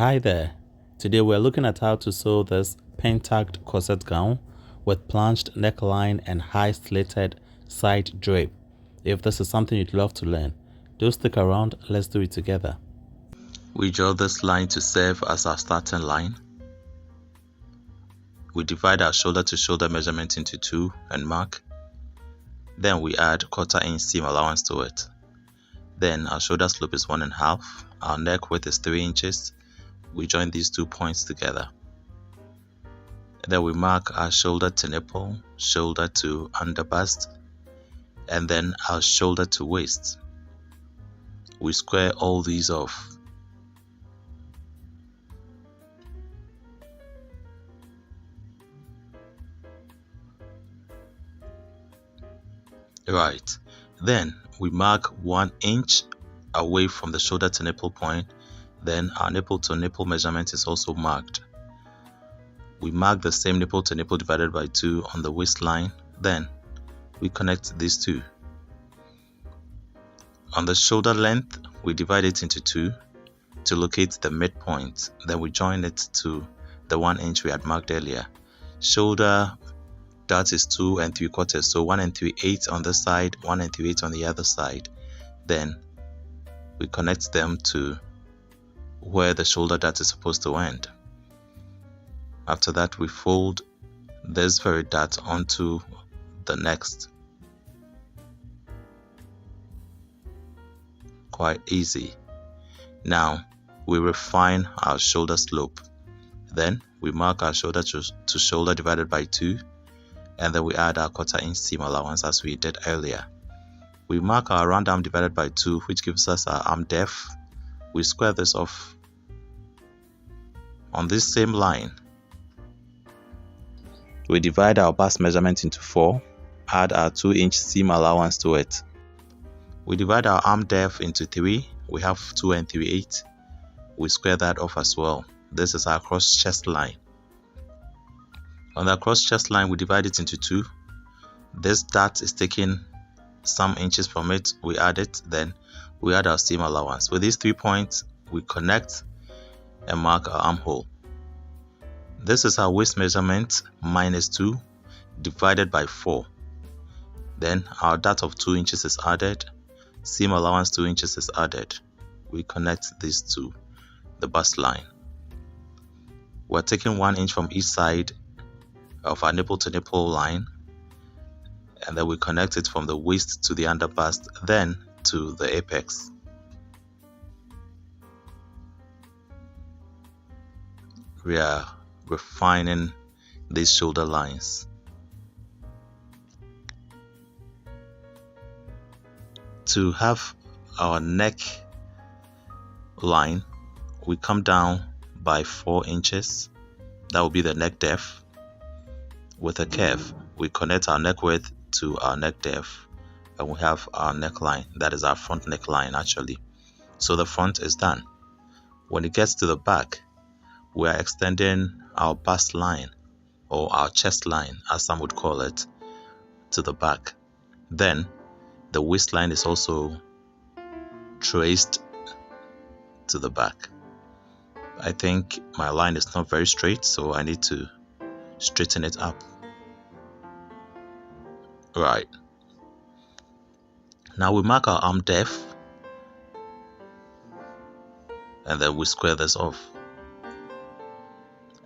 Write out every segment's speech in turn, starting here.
Hi there. Today we're looking at how to sew this pin-tucked corset gown with plunged neckline and high slitted side drape. If this is something you'd love to learn, do stick around. Let's do it together. We draw this line to serve as our starting line. We divide our shoulder to shoulder measurement into two and mark. Then we add 1/4 inch seam allowance to it. Then our shoulder slope is 1 1/2. Our neck width is 3 inches. We join these 2 points together. Then we mark our shoulder to nipple, shoulder to under bust, and then our shoulder to waist. We square all these off. Right, then we mark 1 inch away from the shoulder to nipple point. Then our nipple to nipple measurement is also marked. We mark the same nipple to nipple divided by 2 on the waistline. Then we connect these two. On the shoulder length, we divide it into 2 to locate the midpoint. Then we join it to the 1 inch we had marked earlier. Shoulder, that is 2 3/4, so 1 3/8 on this side, 1 3/8 on the other side. Then we connect them to where the shoulder dart is supposed to end. After that, we fold this very dart onto the next. Quite easy. Now we refine our shoulder slope. Then we mark our shoulder to shoulder divided by 2, and then we add our 1/4 inch seam allowance as we did earlier. We mark our round arm divided by 2, which gives us our arm depth. We square this off on this same line. We divide our bust measurement into 4, add our 2 inch seam allowance to it. We divide our arm depth into 3, we have 2 3/8. We square that off as well. This is our cross chest line. On the cross chest line, we divide it into 2. This dart is taking some inches from it, we add it, then we add our seam allowance. With these 3 points, we connect and mark our armhole. This is our waist measurement minus 2 divided by 4. Then our dart of 2 inches is added, seam allowance 2 inches is added. We connect these to the bust line. We're taking 1 inch from each side of our nipple to nipple line, and then we connect it from the waist to the under bust, then to the apex. We are refining these shoulder lines. To have our neck line, we come down by 4 inches. That will be the neck depth. With a curve, we connect our neck width to our neck depth, and we have our neckline. That is our front neckline actually. So the front is done. When it gets to the back, we are extending our bust line, or our chest line as some would call it, to the back. Then the waistline is also traced to the back. I think my line is not very straight, so I need to straighten it up. Right, now we mark our arm depth, and then we square this off.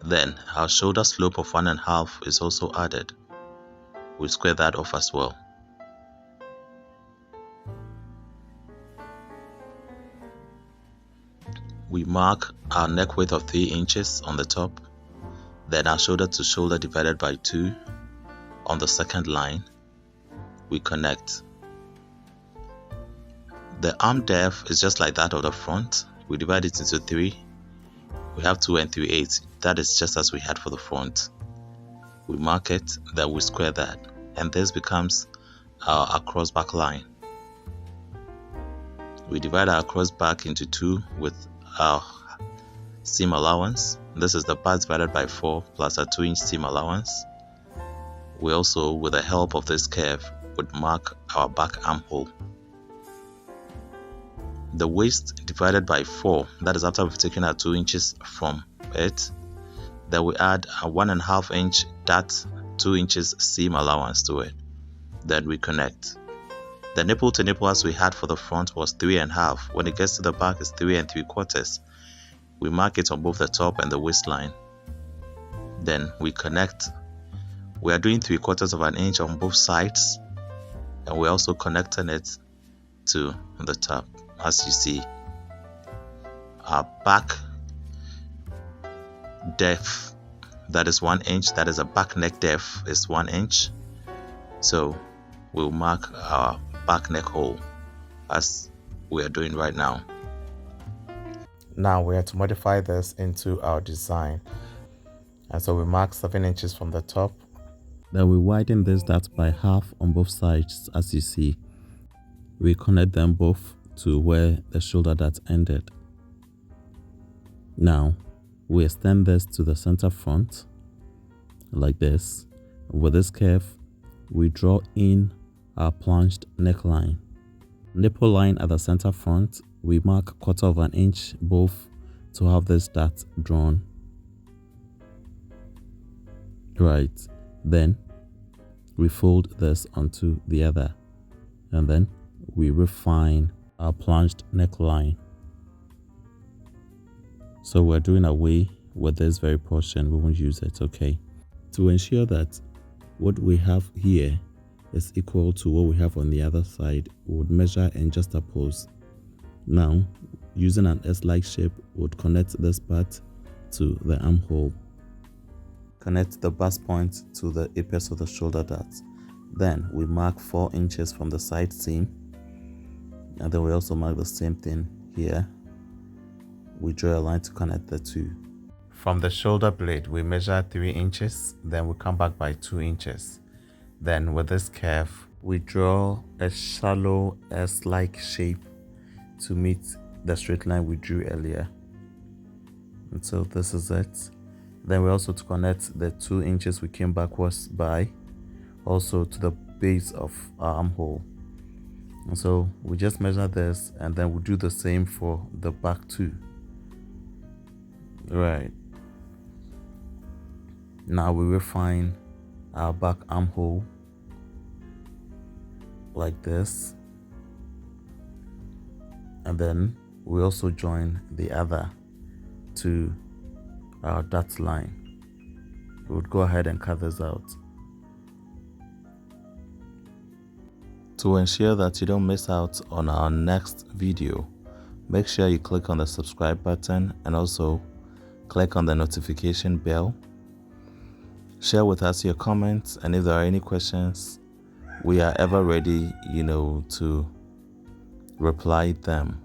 Then our shoulder slope of 1 1/2 is also added. We square that off as well. We mark our neck width of 3 inches on the top. Then our shoulder to shoulder divided by 2 on the second line. We connect. The arm depth is just like that of the front. We divide it into 3. We have 2 3/8. That is just as we had for the front. We mark it, then we square that, and this becomes our cross back line. We divide our cross back into 2 with our seam allowance. This is the bust divided by 4 plus a 2 inch seam allowance. We also, with the help of this curve, would mark our back armhole. the waist divided by 4, that is after we've taken our 2 inches from it. Then we add a 1.5 inch dart, 2 inches seam allowance to it. Then we connect. The nipple to nipple as we had for the front was 3.5. When it gets to the back, it's 3 3/4. We mark it on both the top and the waistline. Then we connect. We are doing 3/4 inch on both sides, and we're also connecting it to the top. As you see, our back depth, that is 1 inch, that is a back neck depth is 1 inch. So we'll mark our back neck hole as we are doing right now. Now we have to modify this into our design, and so we mark 7 inches from the top. Then we widen this dart by half on both sides. As you see, we connect them both to where the shoulder dart ended. Now we extend this to the center front like this. With this curve, we draw in our plunged neckline. Nipple line at the center front, we mark 1/4 inch both to have this dart drawn. Right, then we fold this onto the other, and then we refine our plunged neckline. So we're doing away with this very portion, we won't use it, okay? To ensure that what we have here is equal to what we have on the other side, we would measure and juxtapose. Now, using an S-like shape, we would connect this part to the armhole. Connect the bust point to the apex of the shoulder dart. Then we mark 4 inches from the side seam, and then we also mark the same thing here. We draw a line to connect the two. From the shoulder blade, we measure 3 inches, then we come back by 2 inches. Then with this curve, we draw a shallow S-like shape to meet the straight line we drew earlier. And so this is it. Then we also to connect the 2 inches we came backwards by, also to the base of our armhole. And so we just measure this, and then we do the same for the back too. Right. Now we refine our back armhole like this, and then we also join the other to our dart line. We would go ahead and cut this out. To ensure that you don't miss out on our next video, make sure you click on the subscribe button and also click on the notification bell. Share with us your comments, and if there are any questions, we are ever ready, to reply them.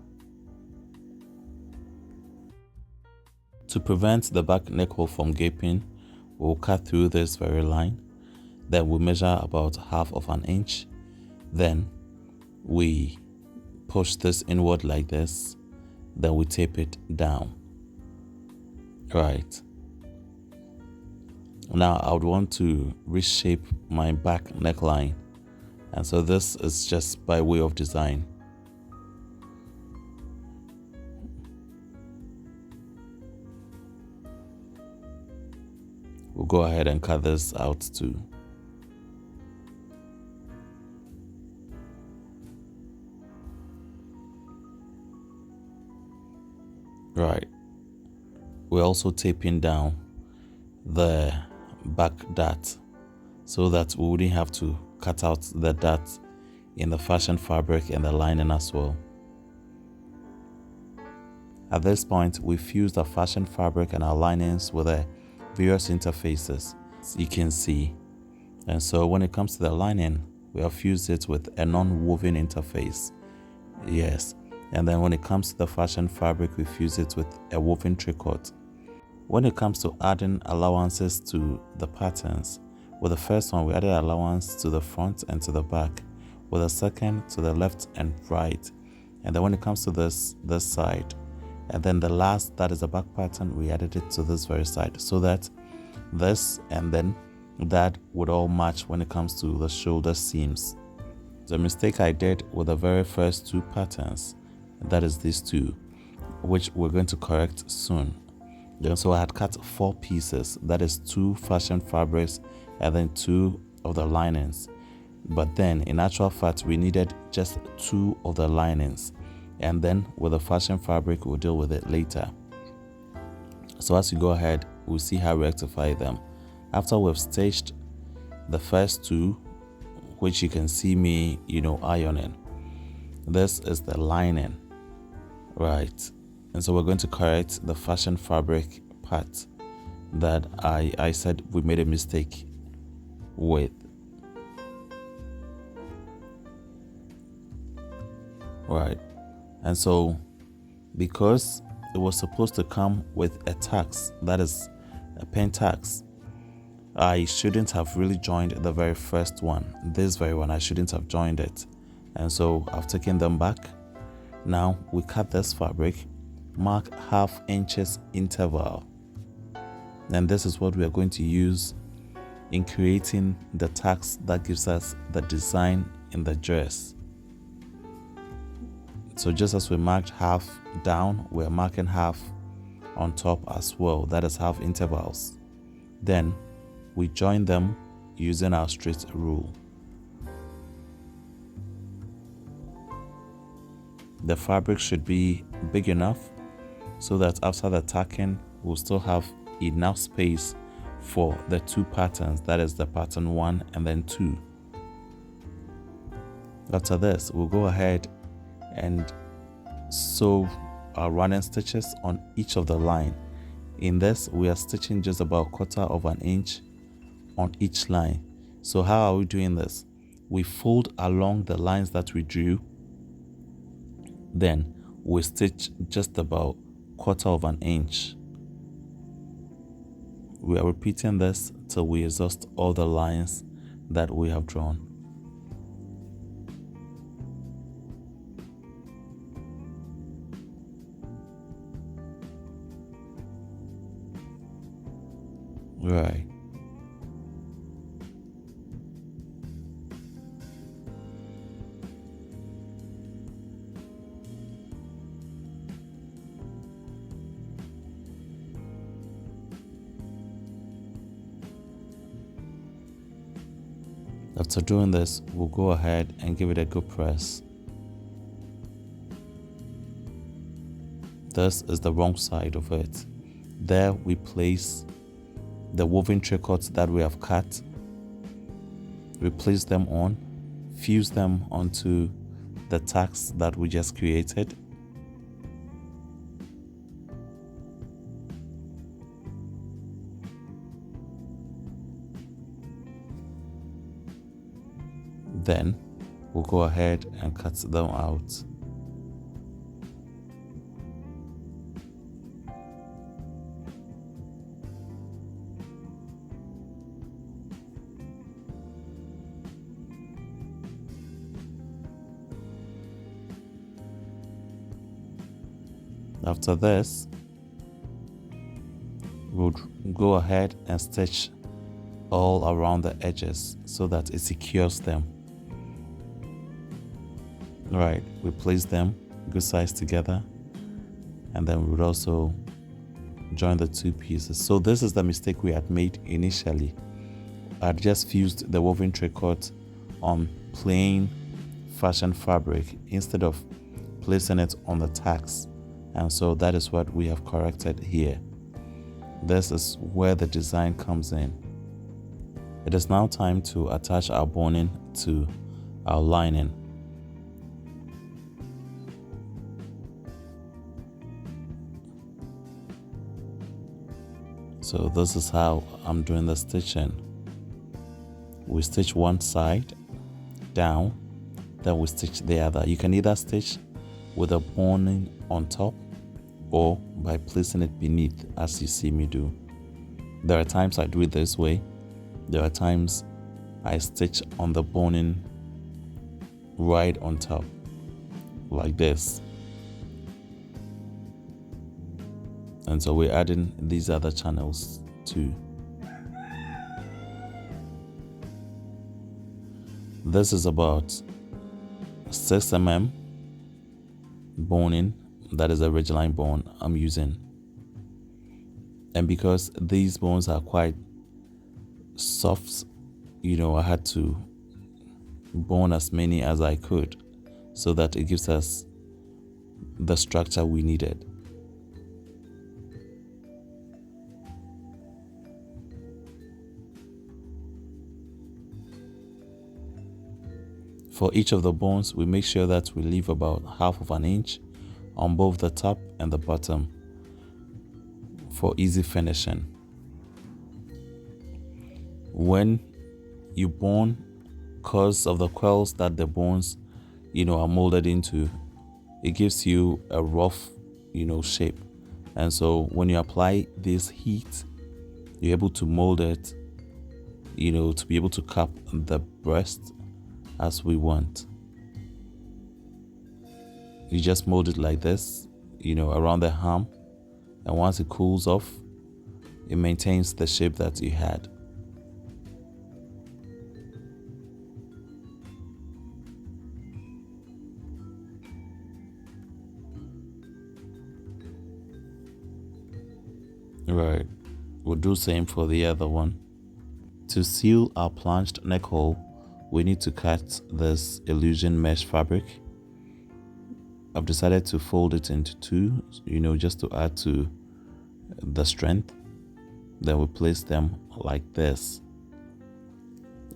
To prevent the back neck hole from gaping, we'll cut through this very line. Then we'll measure about 1/2 inch. Then we push this inward like this. Then we tape it down. Right. Now I would want to reshape my back neckline. And so this is just by way of design. We'll go ahead and cut this out too. Right. We're also taping down the back dart so that we wouldn't have to cut out the dart in the fashion fabric and the lining as well. At this point, we fused the fashion fabric and our linings with the various interfaces you can see. And so when it comes to the lining, we have fused it with a non-woven interface. Yes. And then when it comes to the fashion fabric, we fuse it with a woven tricot. When it comes to adding allowances to the patterns, with the first one, we added allowance to the front and to the back. With the second, to the left and right. And then when it comes to this side, and then the last, that is the back pattern, we added it to this very side, so that this and then that would all match when it comes to the shoulder seams. The mistake I did with the very first two patterns that is these two, which we're going to correct soon. Then so I had cut 4 pieces, that is 2 fashion fabrics and then 2 of the linings. But then in actual fact we needed just 2 of the linings, and then with the fashion fabric we'll deal with it later. So as you go ahead, we'll see how we rectify them. After we've stitched the first 2, which you can see me ironing, this is the lining, right? And so we're going to correct the fashion fabric part that I said we made a mistake with. Right. And so because it was supposed to come with a tax, that is a pen tax, I shouldn't have really joined the very first one. This very one, I shouldn't have joined it. And so I've taken them back. Now we cut this fabric, mark 1/2 inches interval. And this is what we are going to use in creating the tax that gives us the design in the dress. So just as we marked 1/2 down, we're marking 1/2 on top as well. That is 1/2 intervals. Then we join them using our straight rule. The fabric should be big enough so that after the tacking, we'll still have enough space for the 2 patterns. That is the pattern 1 and then 2. After this, we'll go ahead and sew our running stitches on each of the line. In this, we are stitching just about 1/4 of an inch on each line. So how are we doing this? We fold along the lines that we drew, then we stitch just about 1/4 of an inch. We are repeating this till we exhaust all the lines that we have drawn. Right. After doing this, we'll go ahead and give it a good press. This is the wrong side of it. There we place the woven tricots that we have cut. We place them on, fuse them onto the tacks that we just created. Then we'll go ahead and cut them out. After this, we'll go ahead and stitch all around the edges so that it secures them. Right, we place them good size together, and then we would also join the 2 pieces. So this is the mistake we had made initially. I just fused the woven tricot on plain fashion fabric instead of placing it on the tacks, and so that is what we have corrected here. This is where the design comes in. It is now time to attach our boning to our lining. So this is how I'm doing the stitching. We stitch one side down, then we stitch the other. You can either stitch with a boning on top or by placing it beneath, as you see me do. There are times I do it this way. There are times I stitch on the boning right on top, like this. And so we're adding these other channels too. This is about 6 mm. boning, that is a ridgeline bone I'm using. And because these bones are quite soft, I had to bone as many as I could so that it gives us the structure we needed. For each of the bones, we make sure that we leave about 1/2 inch on both the top and the bottom for easy finishing. When you bone, because of the quills that the bones, are molded into, it gives you a rough, shape. And so when you apply this heat, you're able to mold it, to be able to cup the breast as we want. You just mold it like this, around the arm, and once it cools off, it maintains the shape that you had. Right, we'll do same for the other one. To seal our plunged neck hole, we need to cut this illusion mesh fabric. I've decided to fold it into two, just to add to the strength. Then we place them like this.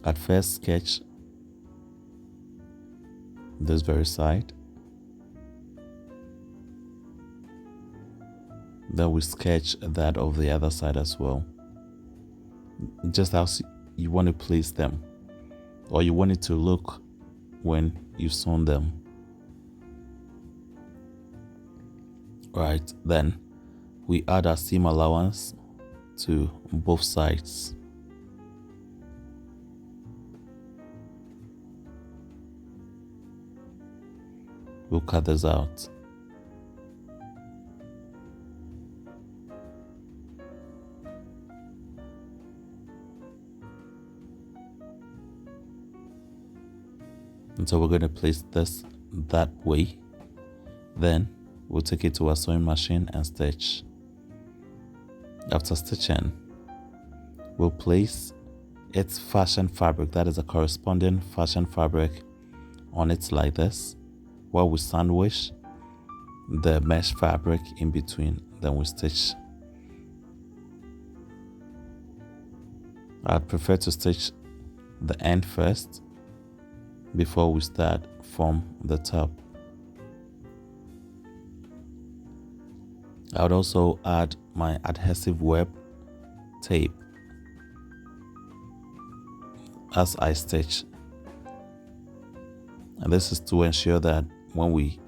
At first, sketch this very side. Then we sketch that of the other side as well. Just how you want to place them, or you want it to look when you've sewn them. Right, then we add our seam allowance to both sides. We'll cut this out. And so we're going to place this that way. Then we'll take it to our sewing machine and stitch. After stitching, we'll place its fashion fabric, that is a corresponding fashion fabric, on it like this, while we sandwich the mesh fabric in between. Then we stitch. I'd prefer to stitch the end first before we start from the top. I would also add my adhesive web tape as I stitch. And this is to ensure that when we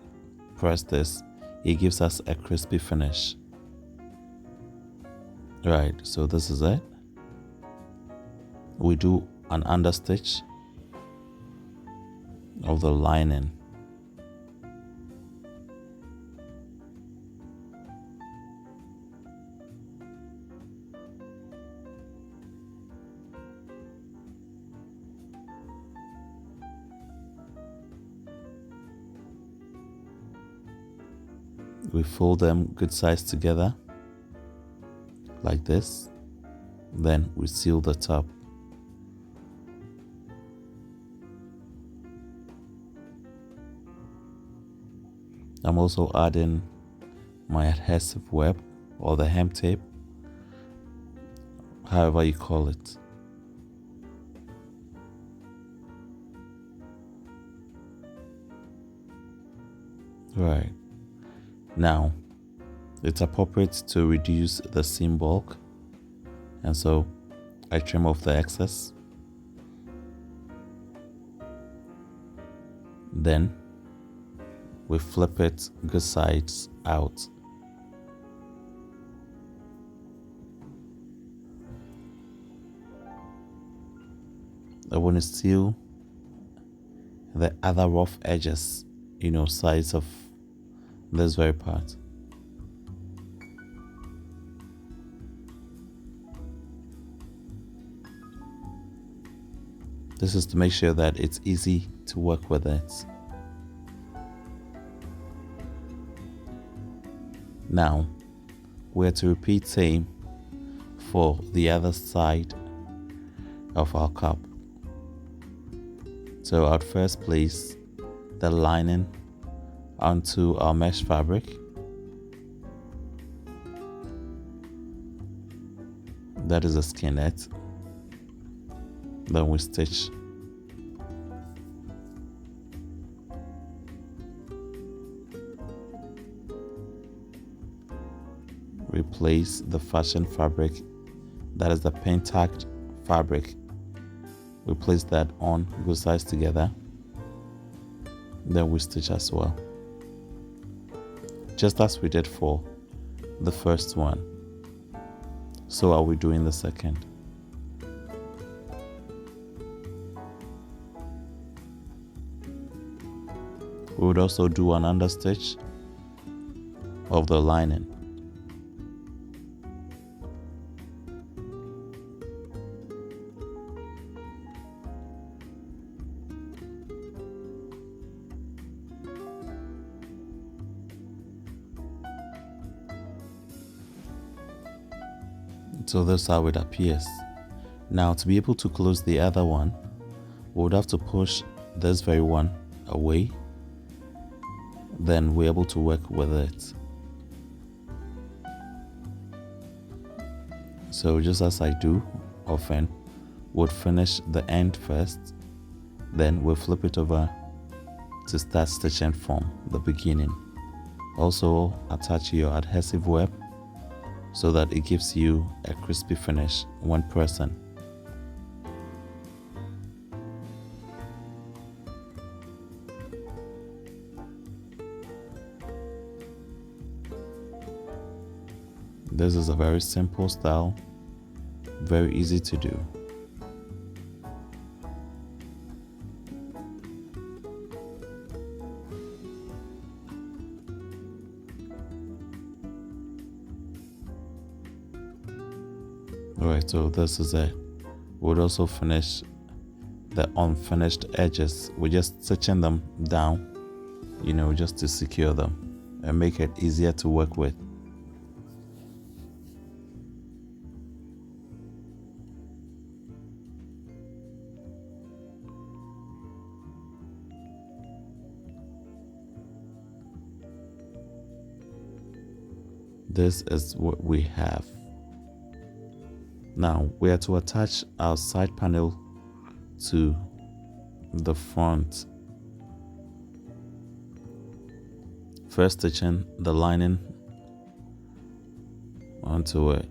press this, it gives us a crispy finish. Right, so this is it. We do an understitch of the lining. We fold them good size together like this. Then we seal the top. I'm also adding my adhesive web, or the hem tape, however you call it. Right. Now, it's appropriate to reduce the seam bulk, and so I trim off the excess. Then we flip it good sides out. I want to seal the other rough edges, sides of this very part. This is to make sure that it's easy to work with it. Now we're to repeat same for the other side of our cup. So I'd first place the lining onto our mesh fabric. That is a skinnet. Then we stitch replace the fashion fabric, that is the paint-tacked fabric. We place that on both sides together. Then we stitch as well, just as we did for the first one. So are we doing the second. We would also do an understitch of the lining. So that's how it appears. Now to be able to close the other one, we would have to push this very one away. Then we're able to work with it. So just as I do often, we'll finish the end first, then we'll flip it over to start stitching from the beginning. Also attach your adhesive web so that it gives you a crispy finish when pressing. This is a very simple style, very easy to do. Alright, so this is it. We'll also finish the unfinished edges. We're just stitching them down, just to secure them and make it easier to work with. This is what we have. Now we are to attach our side panel to the front. First stitching the lining onto it.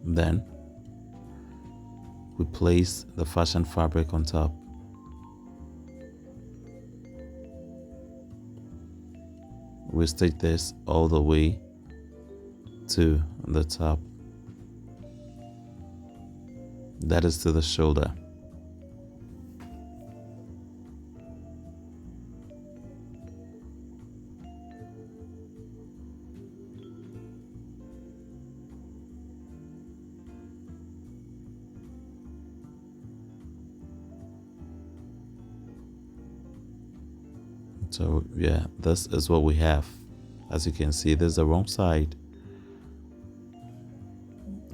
Then we place the fashion fabric on top. We stitch this all the way to the top, that is to the shoulder. So yeah, this is what we have. As you can see, there's the wrong side,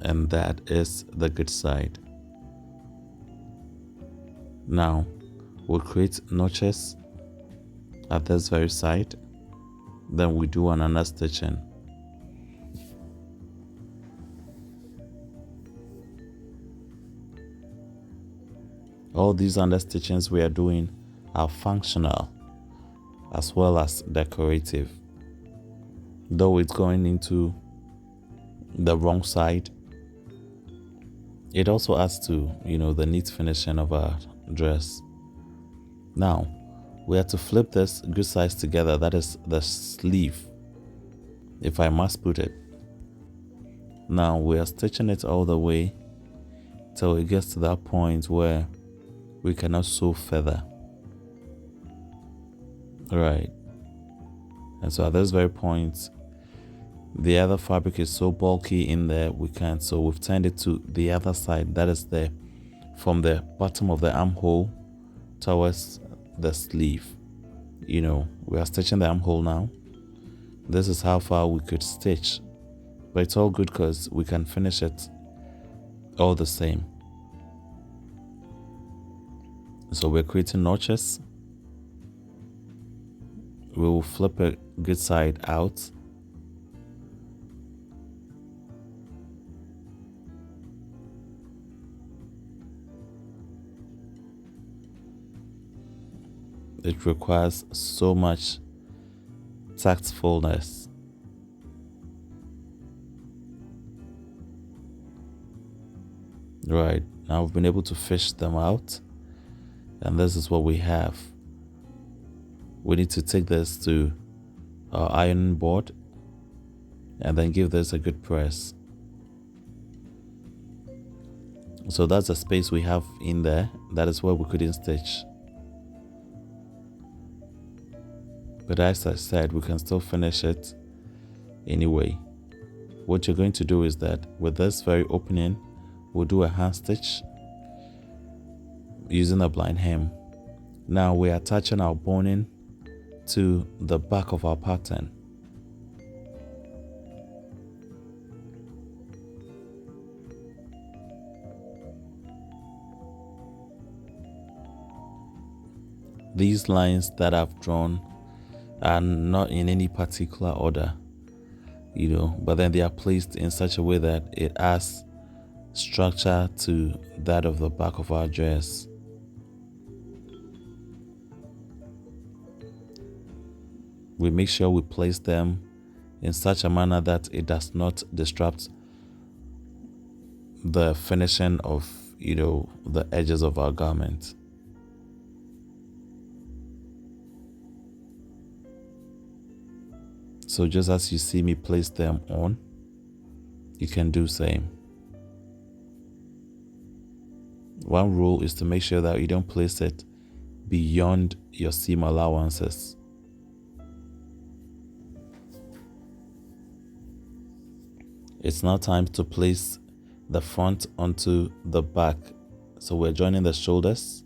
and that is the good side. Now we'll create notches at this very side, then we do an understitching. All these understitchings we are doing are functional as well as decorative. Though it's going into the wrong side, it also adds to, the neat finishing of our dress. Now we have to flip this good sides together, that is the sleeve, if I must put it. Now we are stitching it all the way till it gets to that point where we cannot sew further. Right, and so at this very point, the other fabric is so bulky in there we can't, so we've turned it to the other side, that is the from the bottom of the armhole towards the sleeve. We are stitching the armhole now. This is how far we could stitch, but it's all good because we can finish it all the same. So we're creating notches. We will flip a good side out. It requires so much tactfulness. Right, now we've been able to fish them out, and this is what we have. We need to take this to our ironing board and then give this a good press. So that's the space we have in there. That is where we couldn't stitch. But as I said, we can still finish it anyway. What you're going to do is that with this very opening, we'll do a hand stitch using a blind hem. Now we're attaching our boning to the back of our pattern. These lines that I've drawn are not in any particular order, but then they are placed in such a way that it adds structure to that of the back of our dress. We make sure we place them in such a manner that it does not disrupt the finishing of, the edges of our garment. So just as you see me place them on, you can do same. One rule is to make sure that you don't place it beyond your seam allowances. It's now time to place the front onto the back. So we're joining the shoulders.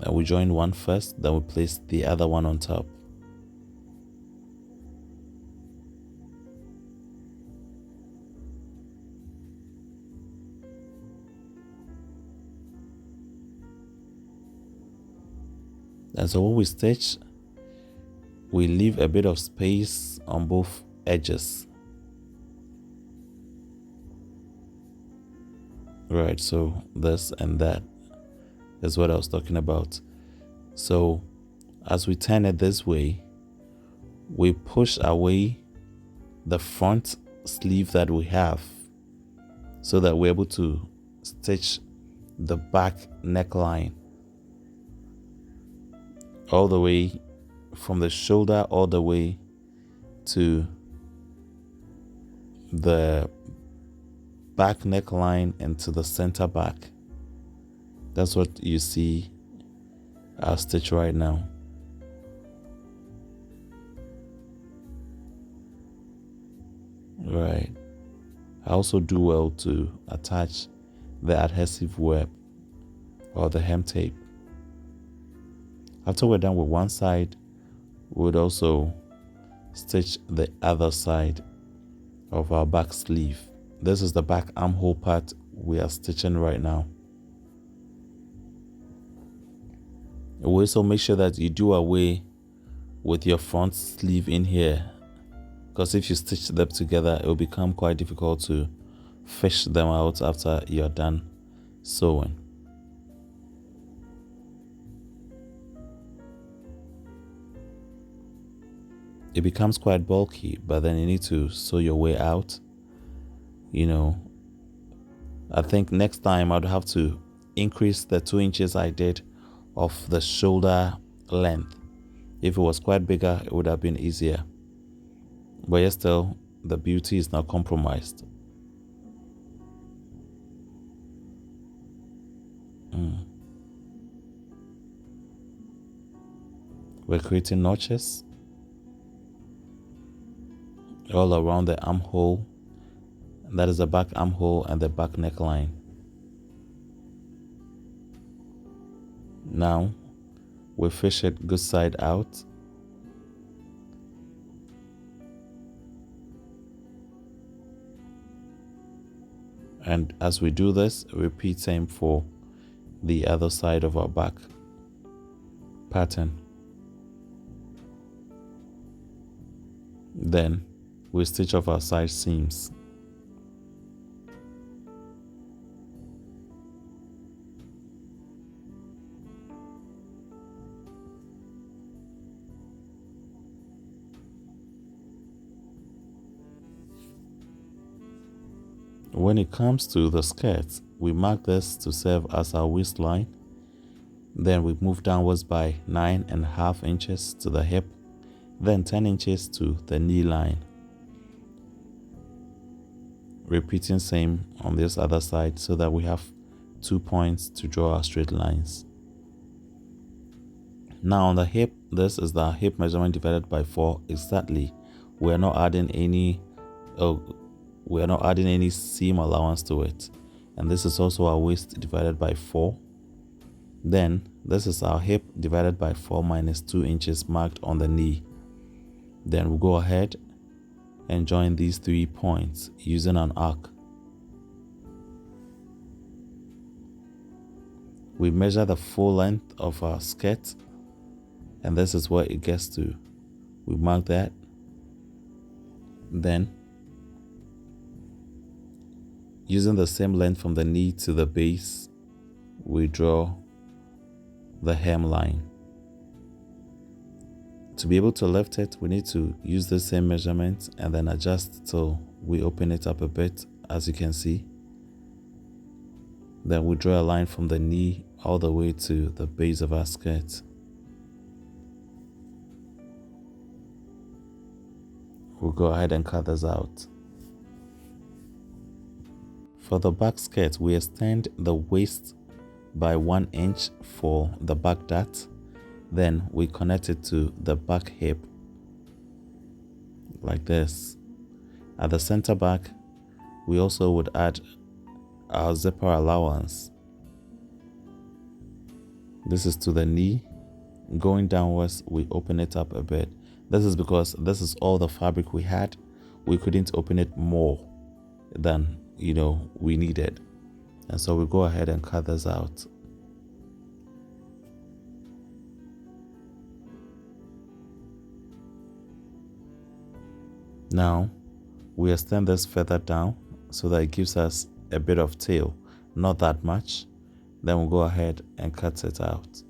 And we join one first, then we place the other one on top. And so when we stitch, we leave a bit of space on both edges. Right, so this and that is what I was talking about. So as we turn it this way, we push away the front sleeve that we have so that we're able to stitch the back neckline all the way from the shoulder all the way to the back neckline and to the center back. That's what you see I'll stitch right now. Right. I also do well to attach the adhesive web or the hem tape. After we're done with one side, we would also stitch the other side of our back sleeve. This is the back armhole part we are stitching right now. We also make sure that you do away with your front sleeve in here, because if you stitch them together, it will become quite difficult to fish them out after you're done sewing. It becomes quite bulky, but then you need to sew your way out. I think next time I'd have to increase the 2 inches I did of the shoulder length. If it was quite bigger, it would have been easier. But yet still, the beauty is not compromised. We're creating notches all around the armhole That is the back armhole and the back neckline. Now we fish it good side out. And as we do this, repeat same for the other side of our back pattern. Then we stitch off our side seams. When it comes to the skirt, we mark this to serve as our waistline. Then we move downwards by 9.5 inches to the hip, then 10 inches to the knee line. Repeating same on this other side so that we have 2 points to draw our straight lines. Now on the hip, this is the hip measurement divided by 4 exactly. We are not adding any seam allowance to it. And this is also our waist divided by 4. Then this is our hip divided by 4 minus 2 inches marked on the knee. Then we'll go ahead and join these 3 points using an arc. We measure the full length of our skirt, and this is where it gets to. We mark that. Then using the same length from the knee to the base, we draw the hemline. To be able to lift it, we need to use the same measurement and then adjust till we open it up a bit, as you can see. Then we draw a line from the knee all the way to the base of our skirt. We'll go ahead and cut this out. For the back skirt, we extend the waist by 1 inch for the back dart. Then we connect it to the back hip like this. At the center back, we also would add our zipper allowance. This is to the knee. Going downwards, we open it up a bit. This is because this is all the fabric we had. We couldn't open it more than we needed. And so we go ahead and cut this out. Now we extend this further down so that it gives us a bit of tail, not that much. Then we'll go ahead and cut it out.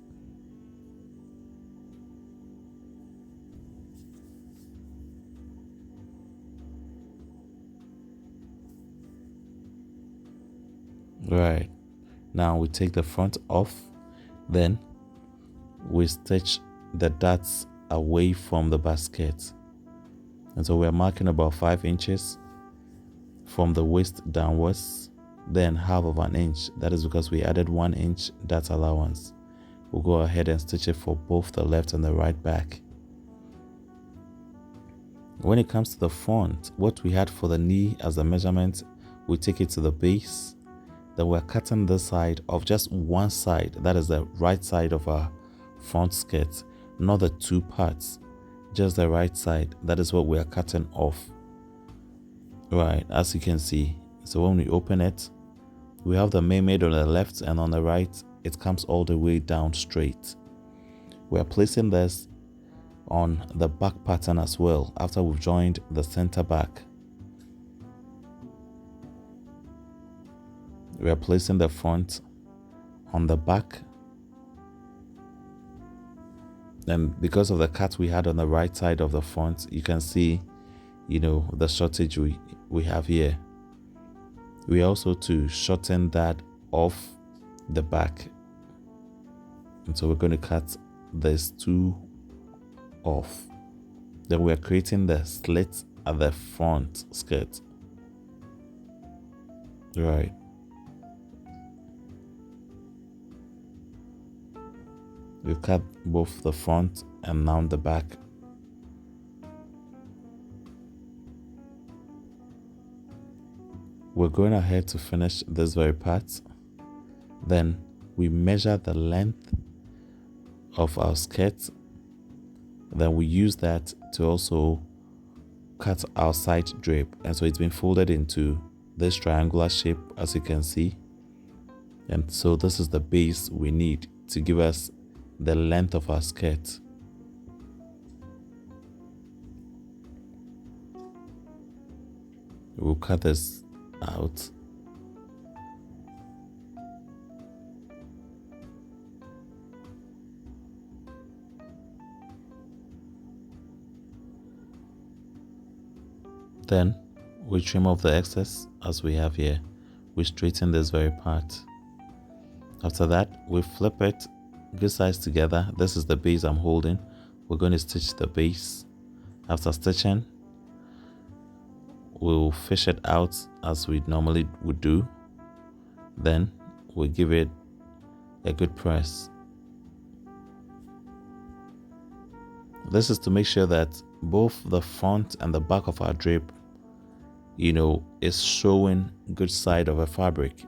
Right, now we take the front off, then we stitch the darts away from the basket. And so we're marking about 5 inches from the waist downwards, then half of an inch. That is because we added 1 inch dart allowance. We'll go ahead and stitch it for both the left and the right back. When it comes to the front, what we had for the knee as a measurement, we take it to the base. Then we're cutting this side of just one side, that is the right side of our front skirt, not the 2 parts, just the right side. That is what we are cutting off. Right, as you can see. So when we open it, we have the mermaid on the left, and on the right, it comes all the way down straight. We are placing this on the back pattern as well after we've joined the center back. We are placing the front on the back, and because of the cut we had on the right side of the front, you can see the shortage we have here. We also to shorten that off the back, and so we're going to cut these 2 off. Then we are creating the slit at the front skirt. Right, we've cut both the front and now the back. we're going ahead to finish this very part. Then we measure the length of our skirt. Then we use that to also cut our side drape, and so it's been folded into this triangular shape, as you can see. And so this is the base we need to give us the length of our skirt. We'll cut this out. Then we trim off the excess as we have here. We straighten this very part. After that, we flip it good sides together. This is the base I'm holding. We're going to stitch the base. After stitching, we'll fish it out as we normally would do. Then we'll give it a good press. This is to make sure that both the front and the back of our drape, is showing good side of a fabric.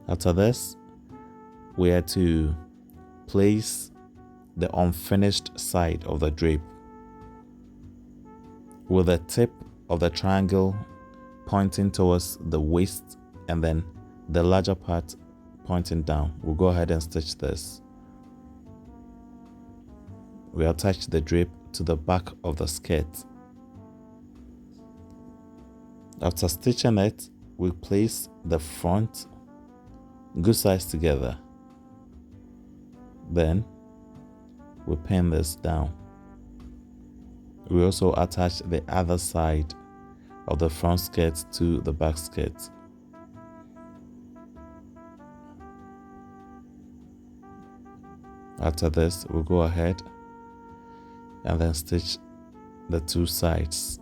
After this, we are to place the unfinished side of the drape with the tip of the triangle pointing towards the waist and then the larger part pointing down. We'll go ahead and stitch this. We attach the drape to the back of the skirt. After stitching it, we place the front good sides together. Then we pin this down. We also attach the other side of the front skirt to the back skirt. After this, we'll go ahead and then stitch the two sides.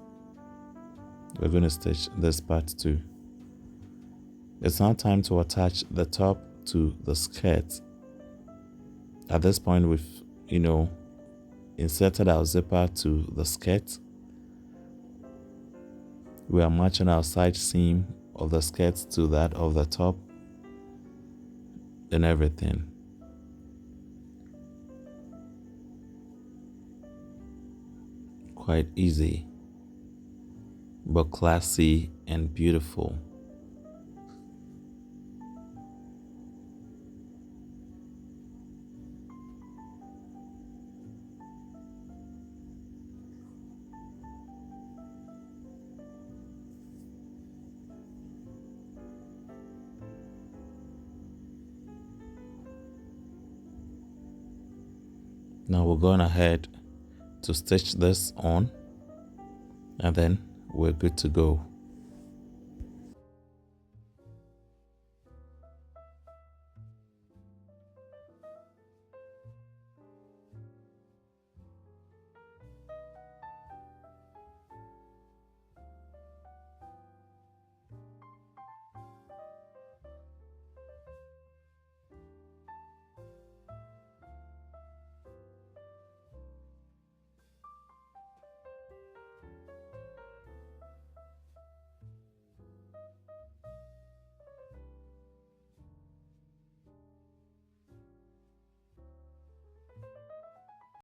We're going to stitch this part too. It's now time to attach the top to the skirt. At this point, we've, inserted our zipper to the skirt. We are matching our side seam of the skirt to that of the top and everything. Quite easy, but classy and beautiful. Now we're going ahead to stitch this on, and then we're good to go.